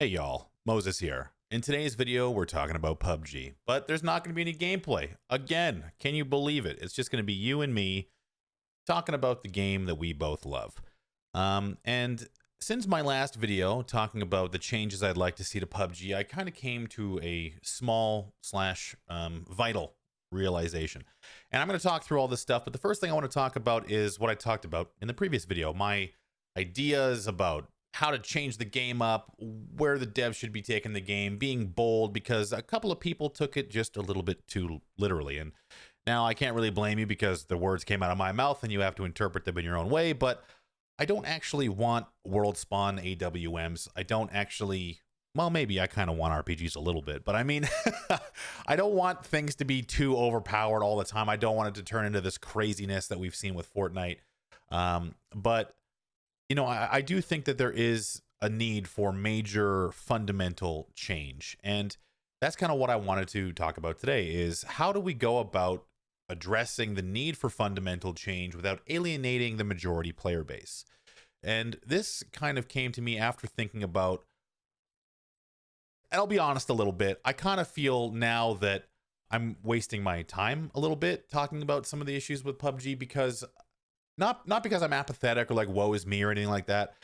Hey y'all, Moses here. In today's video, we're talking about PUBG, but there's not going to be any gameplay. Again, can you believe it? It's just going to be you and me talking about the game that we both love. And since my last video talking about the changes I'd like to see to PUBG, I kind of came to a small slash vital realization. And I'm going to talk through all this stuff, but the first thing I want to talk about is what I talked about in the previous video, my ideas about how to change the game up, where the devs should be taking the game, being bold, because a couple of people took it just a little bit too literally. And now I can't really blame you because the words came out of my mouth and you have to interpret them in your own way, but I don't actually want world spawn AWMs. I don't actually, well, maybe I kind of want RPGs a little bit, but I mean, I don't want things to be too overpowered all the time. I don't want it to turn into this craziness that we've seen with Fortnite. But you know, I do think that there is a need for major fundamental change. And that's kind of what I wanted to talk about today is how do we go about addressing the need for fundamental change without alienating the majority player base? And this kind of came to me after thinking about, and I'll be honest a little bit, I kind of feel now that I'm wasting my time a little bit talking about some of the issues with PUBG because not because I'm apathetic or like woe is me or anything like that,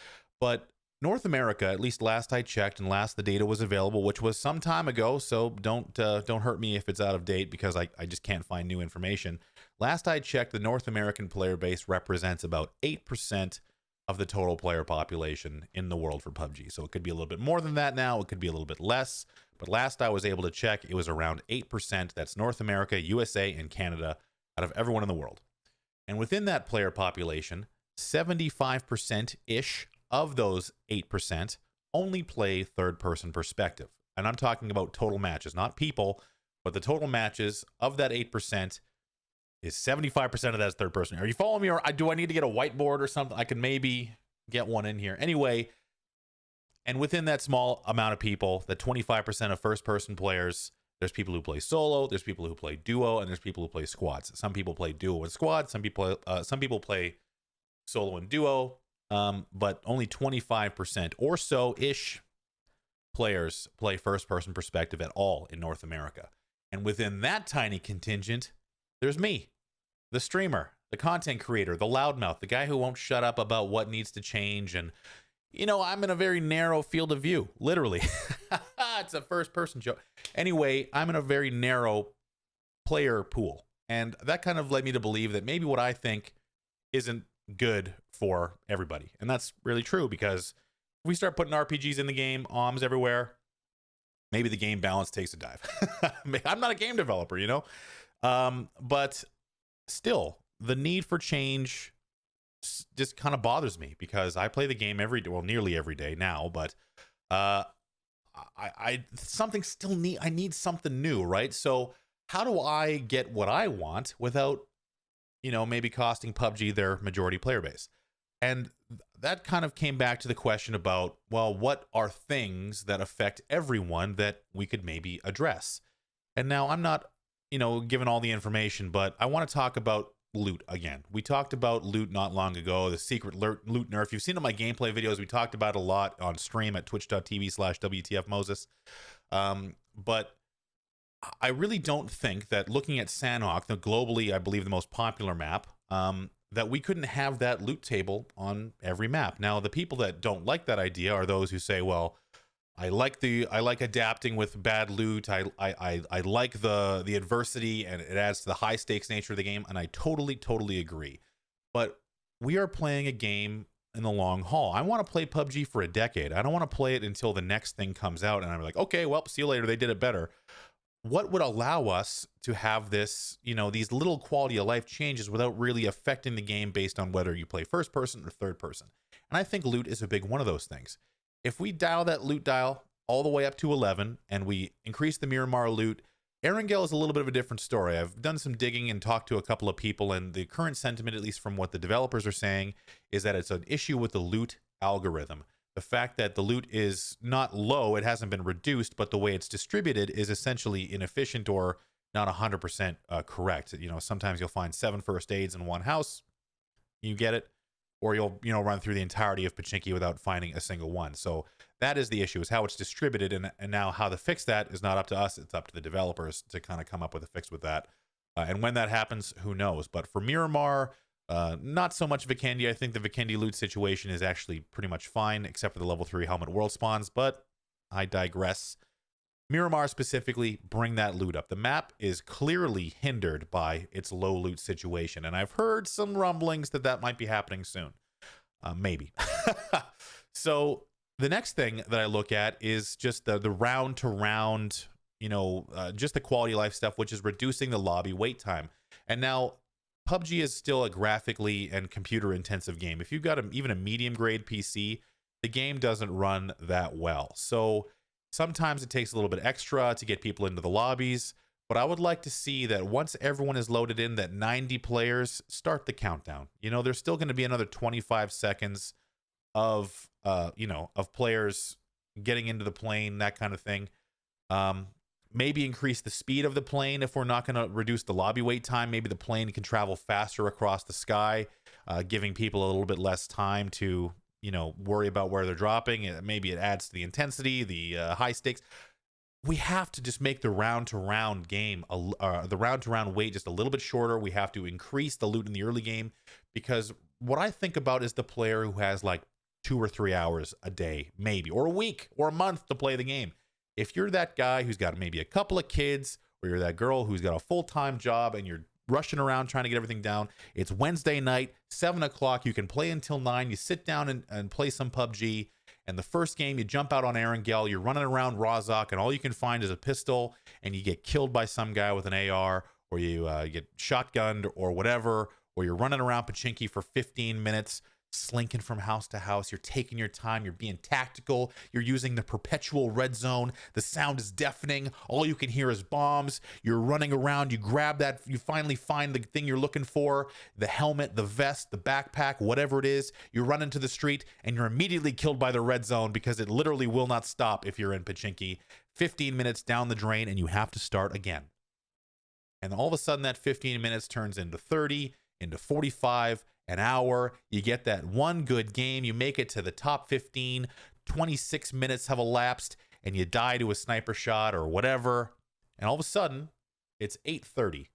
but North America, at least last I checked and last the data was available, which was some time ago, so don't hurt me if it's out of date because I just can't find new information. Last I checked, the North American player base represents about 8% of the total player population in the world for PUBG. So it could be a little bit more than that now, it could be a little bit less, but last I was able to check, it was around 8%. That's North America, USA, and Canada out of everyone in the world. And within that player population, 75%-ish of those 8% only play third-person perspective. And I'm talking about total matches, not people, but the total matches of that 8% is 75% of that is third person. Are you following me, or do I need to get a whiteboard or something? I can maybe get one in here. Anyway, and within that small amount of people, the 25% of first-person players, there's people who play solo, there's people who play duo, and there's people who play squads. Some people play duo and squad, some people play solo and duo, but only 25% or so-ish players play first-person perspective at all in North America. And within that tiny contingent, there's me, the streamer, the content creator, the loudmouth, the guy who won't shut up about what needs to change. And you know, I'm in a very narrow field of view, literally. It's a first-person joke. Anyway, I'm in a very narrow player pool. And that kind of led me to believe that maybe what I think isn't good for everybody. And that's really true because if we start putting RPGs in the game, OMs everywhere, maybe the game balance takes a dive. I'm not a game developer, you know? But still, the need for change just kind of bothers me because I play the game nearly every day now, but I need something new, right? So how do I get what I want without, you know, maybe costing PUBG their majority player base? And that kind of came back to the question about, well, what are things that affect everyone that we could maybe address? And now I'm not, you know, given all the information, but I want to talk about loot again. We talked about loot not long ago, the secret loot nerf. You've seen in my gameplay videos, we talked about it a lot on stream at twitch.tv/WTFMOSES. But I really don't think that looking at Sanhok, the globally, I believe, the most popular map, that we couldn't have that loot table on every map. Now, the people that don't like that idea are those who say, well, I like adapting with bad loot. I like the adversity, and it adds to the high stakes nature of the game. And I totally agree. But we are playing a game in the long haul. I want to play PUBG for a decade. I don't want to play it until the next thing comes out and I'm like, okay, well, see you later. They did it better. What would allow us to have this, you know, these little quality of life changes without really affecting the game based on whether you play first person or third person? And I think loot is a big one of those things. If we dial that loot dial all the way up to 11 and we increase the Miramar loot, Erangel is a little bit of a different story. I've done some digging and talked to a couple of people, and the current sentiment, at least from what the developers are saying, is that it's an issue with the loot algorithm. The fact that the loot is not low, it hasn't been reduced, but the way it's distributed is essentially inefficient or not 100% correct. You know, sometimes you'll find 7 first aids in one house. You get it. or you'll run through the entirety of Pachinki without finding a single one. So that is the issue, is how it's distributed, and now how to fix that is not up to us. It's up to the developers to kind of come up with a fix with that. And when that happens, who knows? But for Miramar, not so much Vikendi. I think the Vikendi loot situation is actually pretty much fine, except for the level 3 helmet world spawns, but I digress. Miramar specifically, bring that loot up. The map is clearly hindered by its low loot situation, and I've heard some rumblings that might be happening soon. Maybe. So the next thing that I look at is just the round to round, just the quality of life stuff, which is reducing the lobby wait time. And now PUBG is still a graphically and computer intensive game. If you've got even a medium grade PC, the game doesn't run that well. So sometimes it takes a little bit extra to get people into the lobbies, but I would like to see that once everyone is loaded in, that 90 players start the countdown. There's still going to be another 25 seconds of players getting into the plane, that kind of thing. Maybe increase the speed of the plane if we're not going to reduce the lobby wait time. Maybe the plane can travel faster across the sky, giving people a little bit less time to worry about where they're dropping. Maybe it adds to the intensity, the high stakes. We have to just make the round-to-round game, the round-to-round wait just a little bit shorter. We have to increase the loot in the early game, because what I think about is the player who has like 2 or 3 hours a day, maybe, or a week or a month to play the game. If you're that guy who's got maybe a couple of kids, or you're that girl who's got a full-time job and you're rushing around trying to get everything down, it's Wednesday night, 7 o'clock, you can play until 9, you sit down and play some PUBG, and the first game you jump out on Erangel, you're running around Rozhok, and all you can find is a pistol, and you get killed by some guy with an AR, or you get shotgunned or whatever, or you're running around Pachinki for 15 minutes, slinking from house to house. You're taking your time, you're being tactical, you're using the perpetual red zone, the sound is deafening, all you can hear is bombs, you're running around, you grab that, you finally find the thing you're looking for, the helmet, the vest, the backpack, whatever it is, you run into the street, and you're immediately killed by the red zone, because it literally will not stop if you're in Pachinki. 15 minutes down the drain, and you have to start again. And all of a sudden, that 15 minutes turns into 30, into 45, an hour. You get that one good game, you make it to the top 15, 26 minutes have elapsed, and you die to a sniper shot or whatever, and all of a sudden it's 8:30,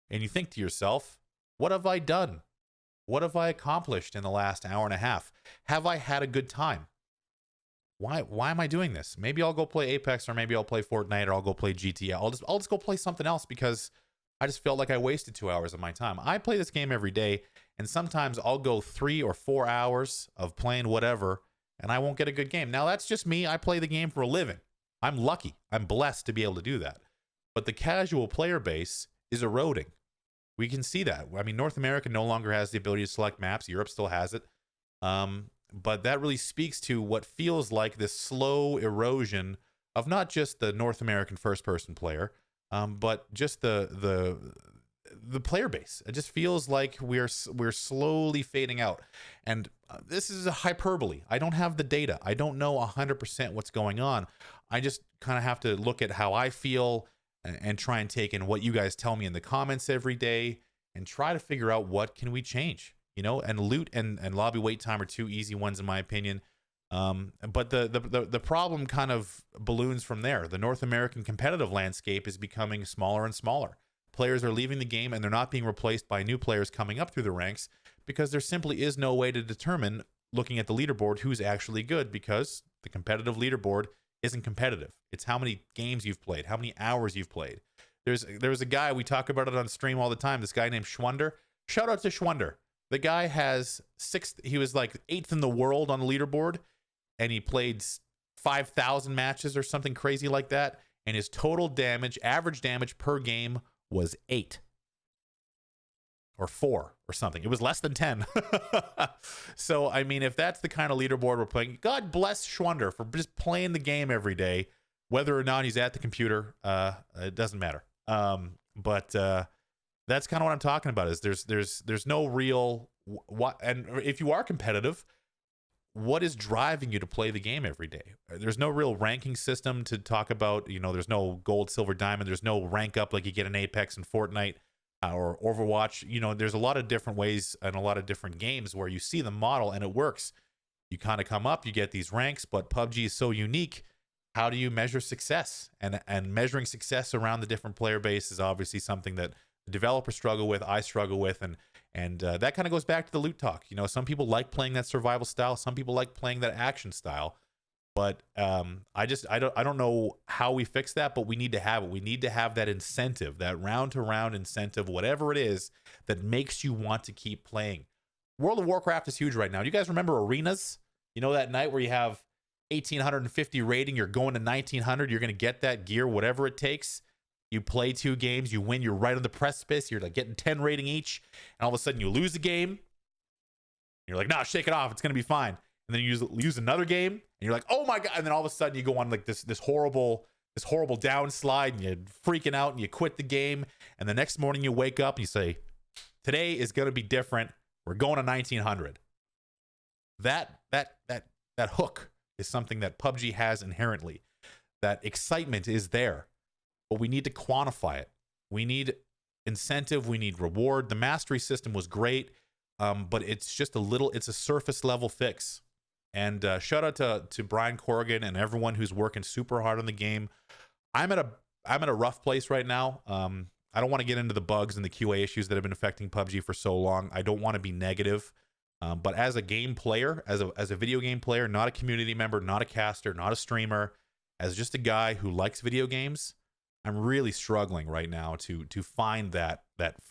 and you think to yourself, what have I done? What have I accomplished in the last hour and a half? Have I had a good time? Why am I doing this? Maybe I'll go play Apex, or maybe I'll play Fortnite, or I'll go play GTA. I'll just go play something else, because I just felt like I wasted 2 hours of my time. I play this game every day, and sometimes I'll go 3 or 4 hours of playing whatever, and I won't get a good game. Now, that's just me. I play the game for a living. I'm lucky. I'm blessed to be able to do that. But the casual player base is eroding. We can see that. I mean, North America no longer has the ability to select maps. Europe still has it. But that really speaks to what feels like this slow erosion of not just the North American first-person player, but just the player base. It just feels like we're slowly fading out. And this is a hyperbole. I don't have the data. I don't know 100% what's going on. I just kind of have to look at how I feel and try and take in what you guys tell me in the comments every day, and try to figure out what can we change. And loot and lobby wait time are two easy ones in my opinion. But the problem kind of balloons from there. The North American competitive landscape is becoming smaller and smaller. Players are leaving the game, and they're not being replaced by new players coming up through the ranks, because there simply is no way to determine, looking at the leaderboard, who's actually good, because the competitive leaderboard isn't competitive. It's how many games you've played, how many hours you've played. There's a guy, we talk about it on stream all the time, this guy named Schwunder. Shout out to Schwunder. The guy has he was like 8th in the world on the leaderboard, and he played 5,000 matches or something crazy like that, and his total damage, average damage per game, was 8 or 4 or something. It was less than 10. So, I mean, if that's the kind of leaderboard we're playing, God bless Schwunder for just playing the game every day, whether or not he's at the computer. It doesn't matter. But that's kind of what I'm talking about. Is there's no real and if you are competitive, what is driving you to play the game every day? There's no real ranking system to talk about. There's no gold, silver, diamond. There's no rank up like you get in Apex and Fortnite. or Overwatch. You know, there's a lot of different ways and a lot of different games where you see the model and it works. You kind of come up, you get these ranks, but PUBG is so unique. How do you measure success? And measuring success around the different player base is obviously something that the developers struggle with, I struggle with, and that kind of goes back to the loot talk. You know, some people like playing that survival style, some people like playing that action style. But I don't know how we fix that, but we need to have it. We need to have that incentive, that round to round incentive, whatever it is that makes you want to keep playing. World of Warcraft is huge right now. Do you guys remember arenas? You know, that night where you have 1850 rating, you're going to 1900, you're going to get that gear, whatever it takes. You play 2 games, you win, you're right on the precipice, you're like getting 10 rating each, and all of a sudden you lose the game. You're like, nah, shake it off, it's going to be fine. And then you use another game, and you're like, oh my God. And then all of a sudden you go on like this horrible downslide, and you're freaking out, and you quit the game. And the next morning you wake up and you say, today is going to be different. We're going to 1900. That hook is something that PUBG has inherently. That excitement is there, but we need to quantify it. We need incentive. We need reward. The mastery system was great, but it's just it's a surface level fix. And shout out to Brian Corrigan and everyone who's working super hard on the game. I'm at a rough place right now. I don't want to get into the bugs and the QA issues that have been affecting PUBG for so long. I don't want to be negative. But as a game player, as a video game player, not a community member, not a caster, not a streamer, as just a guy who likes video games, I'm really struggling right now to find that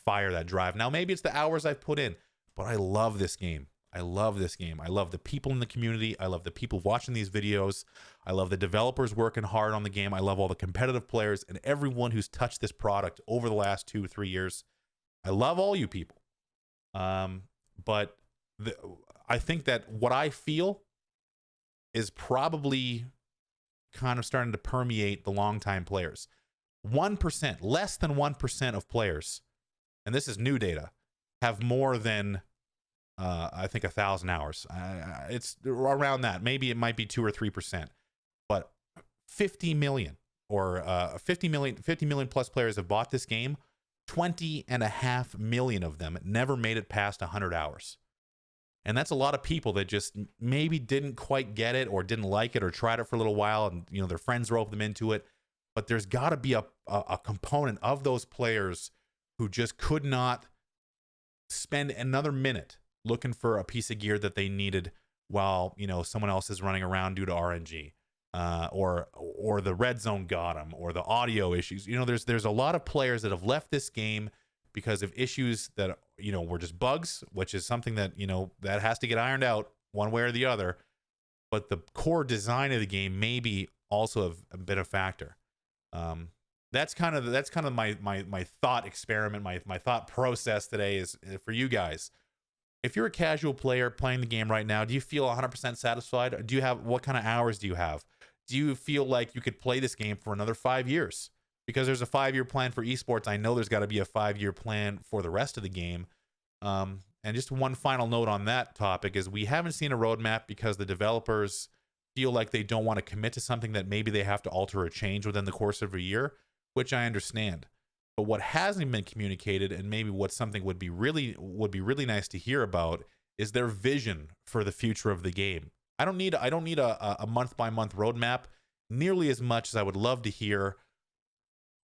fire, that drive. Now, maybe it's the hours I've put in, but I love this game. I love this game. I love the people in the community. I love the people watching these videos. I love the developers working hard on the game. I love all the competitive players and everyone who's touched this product over the last 2-3 years. I love all you people. But I think that what I feel is probably kind of starting to permeate the longtime players. 1%, less than 1% of players, and this is new data, have more than I think 1,000 hours. It's around that. Maybe it might be 2 or 3%, but 50 million or 50 million plus players have bought this game. 20.5 million of them never made it past 100 hours. And that's a lot of people that just maybe didn't quite get it or didn't like it or tried it for a little while, and you know their friends roped them into it. But there's got to be a component of those players who just could not spend another minute looking for a piece of gear that they needed while someone else is running around due to RNG, or the red zone got them, or the audio issues. There's a lot of players that have left this game because of issues that were just bugs, which is something that that has to get ironed out one way or the other. But the core design of the game maybe also have been a factor. That's kind of my thought experiment, my thought process today is for you guys. If you're a casual player playing the game right now, do you feel 100% satisfied? What kind of hours do you have? Do you feel like you could play this game for another 5 years? Because there's a 5-year plan for esports. I know there's got to be a 5-year plan for the rest of the game. And just one final note on that topic is we haven't seen a roadmap because the developers feel like they don't want to commit to something that maybe they have to alter or change within the course of a year, which I understand. But what hasn't been communicated, and maybe what something would be really nice to hear about, is their vision for the future of the game. I don't need a month by month roadmap nearly as much as I would love to hear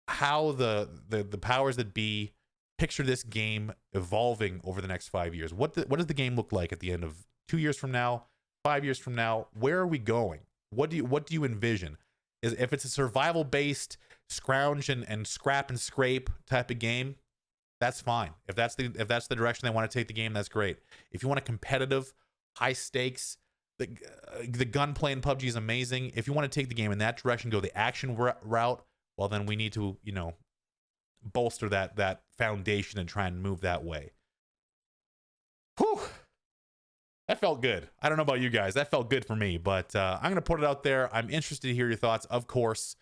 how the powers that be picture this game evolving over the next 5 years. What does the game look like at the end of 2 years from now, 5 years from now? Where are we going? What do you envision? If it's a survival based scrounge and scrap and scrape type of game, that's fine. If that's the direction they want to take the game, that's great. If you want a competitive, high stakes, the gunplay in PUBG is amazing. If you want to take the game in that direction, go the action route, well then we need to bolster that foundation and try and move that way. Whew. That felt good. I don't know about you guys. That felt good for me, but I'm going to put it out there. I'm interested to hear your thoughts, of course.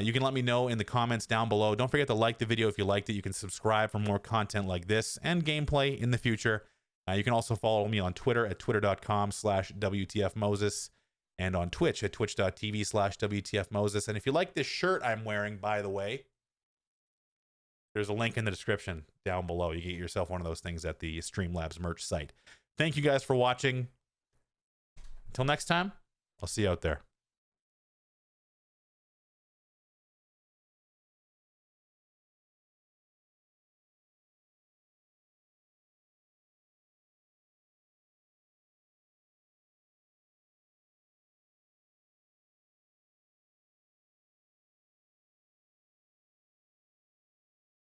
You can let me know in the comments down below. Don't forget to like the video if you liked it. You can subscribe for more content like this and gameplay in the future. You can also follow me on Twitter at twitter.com/WTFMOSES and on Twitch at twitch.tv/WTFMOSES. And if you like this shirt I'm wearing, by the way, There's a link in the description down below. You get yourself one of those things at the Streamlabs merch site. Thank you guys for watching. Until next time, I'll see you out there.